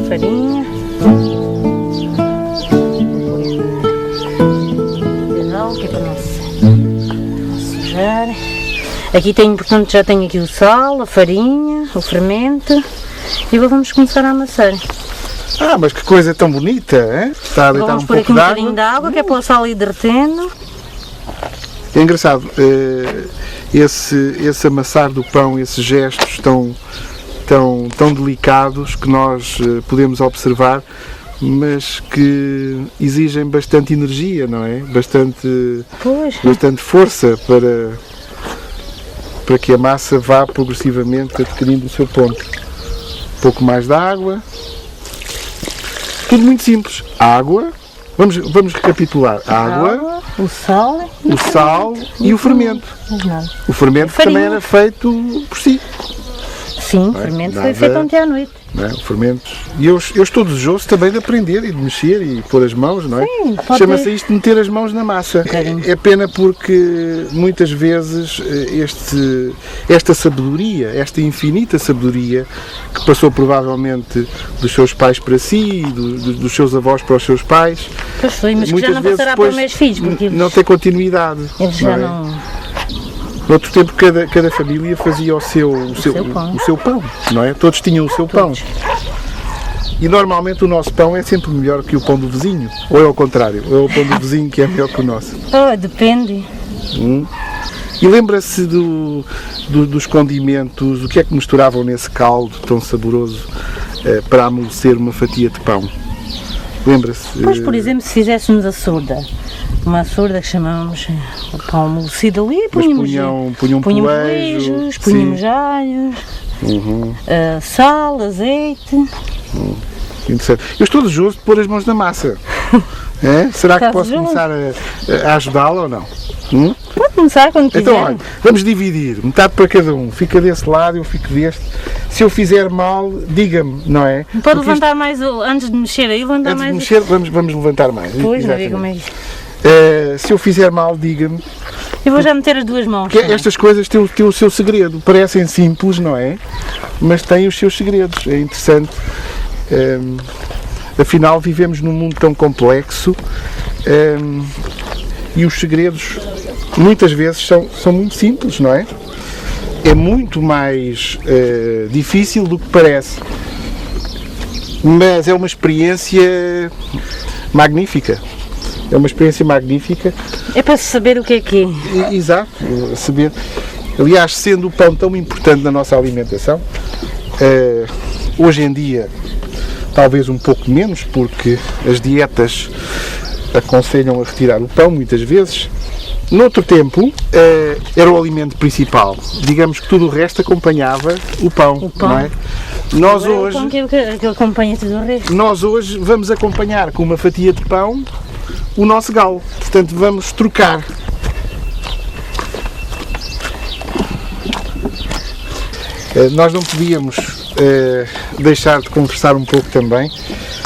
Farinha. Que é para não sujar. Aqui tenho, portanto, já tenho aqui o sal, a farinha, o fermento e vamos começar a amassar. Ah, mas que coisa tão bonita, hein? Está a deitar Vamos um pôr pouco aqui um de bocadinho água. de água, que é para o sal ir derretendo. É engraçado, esse amassar do pão, esses gestos tão delicados que nós podemos observar, mas que exigem bastante energia, não é? Bastante força para que a massa vá progressivamente adquirindo o seu ponto. Um pouco mais de água. Tudo muito simples. Água. Vamos recapitular. Água, o sal e o fermento. O fermento também era feito por si. Sim, o fermento foi feito ontem à noite. Não é? O fermento. E eu estou desejoso também de aprender e de mexer e pôr as mãos, não é? Sim, chama-se isto de meter as mãos na massa. É pena porque muitas vezes esta sabedoria, esta infinita sabedoria que passou provavelmente dos seus pais para si, dos seus avós para os seus pais. Pois foi, mas que já não vezes passará para os meus filhos, porque não tem continuidade. Eles já não. No outro tempo, cada família fazia o seu pão, não é? Todos tinham o seu pão. E normalmente o nosso pão é sempre melhor que o pão do vizinho. Ou é ao contrário, ou é o pão do vizinho que é melhor que o nosso. Oh, depende. E lembra-se dos condimentos, o que é que misturavam nesse caldo tão saboroso para amolecer uma fatia de pão? Lembra-se? Pois, por exemplo, se fizéssemos a surda. Uma surda que chamamos o pão amolecido ali, punhamos beijos, punhamos alhos, sal, azeite. Interessante. Eu estou desejoso de pôr as mãos na massa. É? Será que posso começar a ajudá-la ou não? Pode começar quando quiser. Então, olha, vamos dividir, metade para cada um. Fica desse lado, eu fico deste. Se eu fizer mal, diga-me, não é? Pode levantar mais, antes de mexer aí, levantar mais. Antes de mexer, vamos levantar mais. Pois, não vi como é isso. Se eu fizer mal, diga-me. Eu vou já meter as duas mãos. Porque estas coisas têm o seu segredo. Parecem simples, não é? Mas têm os seus segredos. É interessante. Afinal, vivemos num mundo tão complexo e os segredos, muitas vezes, são muito simples, não é? É muito mais difícil do que parece. Mas é uma experiência magnífica. É uma experiência magnífica. É para saber o que é que é. Exato, saber. Aliás, sendo o pão tão importante na nossa alimentação, hoje em dia, talvez um pouco menos, porque as dietas aconselham a retirar o pão, muitas vezes. Noutro tempo, era o alimento principal. Digamos que tudo o resto acompanhava o pão. Não é? Nós hoje, o pão que acompanha tudo o resto. Nós hoje vamos acompanhar com uma fatia de pão o nosso galo, portanto vamos trocar. Nós não podíamos deixar de conversar um pouco também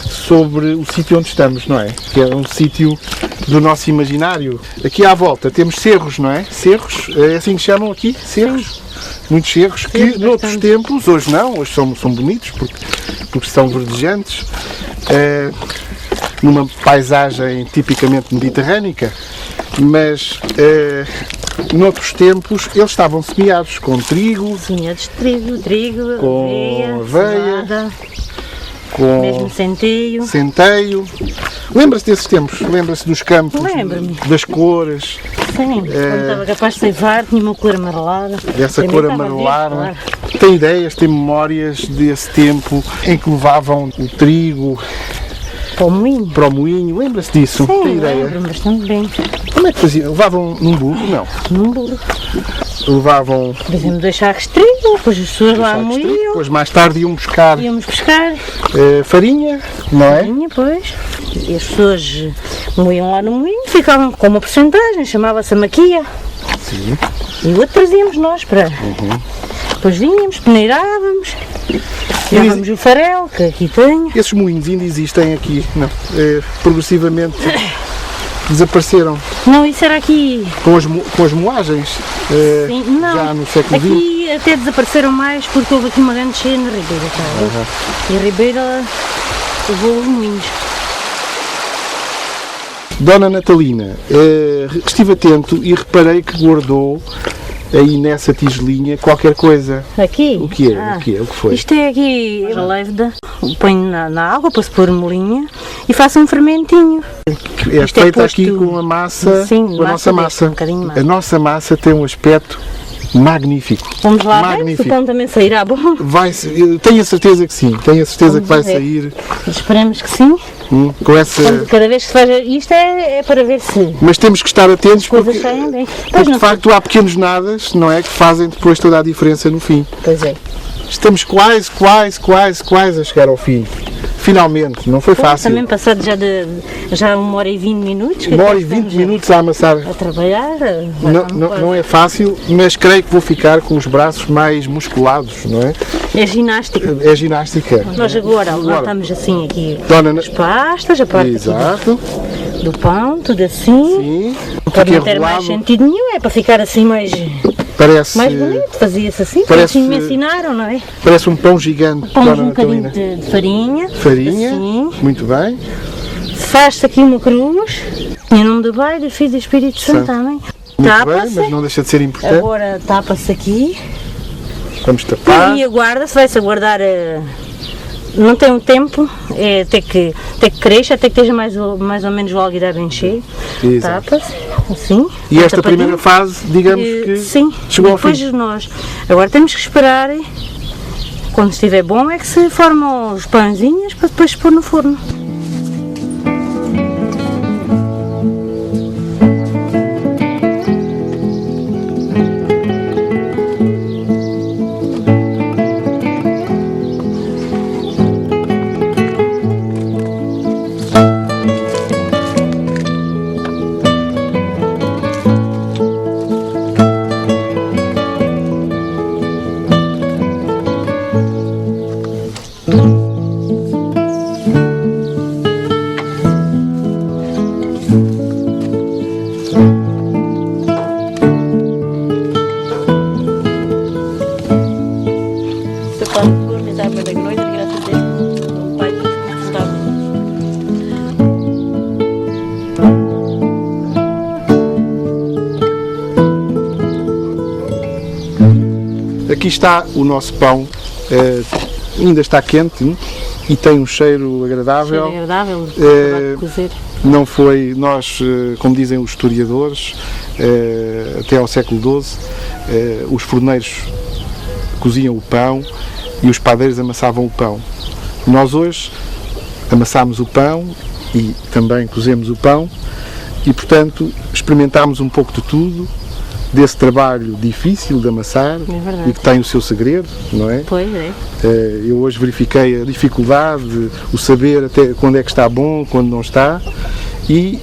sobre o sítio onde estamos, não é? Que é um sítio do nosso imaginário. Aqui à volta temos cerros, não é? Cerros, é assim que chamam aqui? Cerros. Sim. Muitos cerros que noutros tempos, hoje não, hoje são bonitos porque são verdejantes. Numa paisagem tipicamente mediterrânica, mas noutros tempos eles estavam semeados com trigo, semeados de trigo, com aveia, com mesmo centeio. Lembra-se desses tempos? Lembra-se dos campos, das cores? Sim, quando estava capaz de ceivar, tinha uma cor amarelada. Dessa cor amarelada. Tem ideias, tem memórias desse tempo em que levavam o trigo Para o moinho. Para o moinho, lembra-se disso? Sim, tem ideia? lembro-me bastante bem. Como é que faziam? Levavam num burro? Não. Num burro. Levavam... Fazíamos deixar restrito, depois as pessoas lá moíam. Depois mais tarde íamos pescar farinha, não é? Farinha, pois. E as pessoas moíam lá no moinho, ficavam com uma porcentagem, chamava-se a maquia. Sim. E o outro trazíamos nós para... Depois vinhamos, peneirávamos, tirávamos o farelo, que aqui tenho. Esses moinhos ainda existem aqui? Não. Progressivamente desapareceram? Não, isso era aqui. Com as moagens? Sim, não. Já no século XX? Aqui até desapareceram mais porque houve aqui uma grande cheia na Ribeira. E a Ribeira levou os moinhos. Dona Natalina, estive atento e reparei que guardou aí nessa tigelinha qualquer coisa. Aqui? O que é? O que foi? Isto é aqui a léveda. Ponho na água para se pôr molinha e faço um fermentinho. É feita aqui com a massa, sim, com a nossa massa. Um bocadinho mais. A nossa massa tem um aspecto magnífico. Vamos lá ver se o pão também sairá bom. Tenho a certeza que sim, tenho a certeza que vai sair. Esperamos que sim. Com essa... Cada vez que se faz isto é para ver se... Mas temos que estar atentos porque de facto há pequenos nadas, não é, que fazem depois toda a diferença no fim. Pois é. Estamos quase a chegar ao fim. Finalmente, não foi fácil. Também passado já 1h20. 1h20 a amassar. A trabalhar. Não é fácil, mas creio que vou ficar com os braços mais musculados, não é? É ginástica. É ginástica. Nós agora estamos assim aqui. As pastas, a parte exato. Do pão, tudo assim. Sim. Pode não ter mais sentido nenhum, é para ficar assim mais bonito, fazia-se assim, assim me ensinaram, não é? Parece um pão gigante. Põe um bocadinho de farinha. Farinha, assim. Muito bem. Faz-se aqui uma cruz, em nome do Pai, do Filho e do Espírito Santo, também. Muito bem, mas não deixa de ser importante. Agora tapa-se aqui. Vamos tapar. E aguarda-se, vai-se aguardar... Não tem um tempo, até que cresça, até que esteja mais ou menos o alguidar bem cheio. Tapa-se, assim. E esta primeira fase, digamos que sim, chegou ao fim. Depois nós. Agora temos que esperar, quando estiver bom, é que se formam os pãezinhos para depois pôr no forno. Aqui está o nosso pão, ainda está quente e tem um cheiro agradável. Cheiro agradável, cozer. Não foi, nós, como dizem os historiadores, até ao século XII, os forneiros coziam o pão e os padeiros amassavam o pão. Nós hoje amassámos o pão e também cozemos o pão e, portanto, experimentámos um pouco de tudo, desse trabalho difícil de amassar e que tem o seu segredo, não é? Pois é. Eu hoje verifiquei a dificuldade, o saber até quando é que está bom, quando não está, e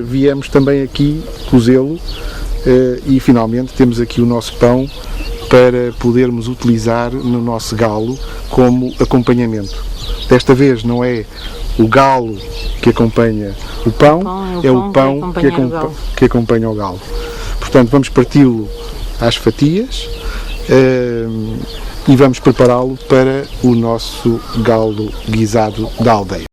viemos também aqui cozê-lo e finalmente temos aqui o nosso pão para podermos utilizar no nosso galo como acompanhamento. Desta vez não é o galo que acompanha o pão, é o pão que acompanha o galo. Portanto, vamos parti-lo às fatias e vamos prepará-lo para o nosso galo guisado da aldeia.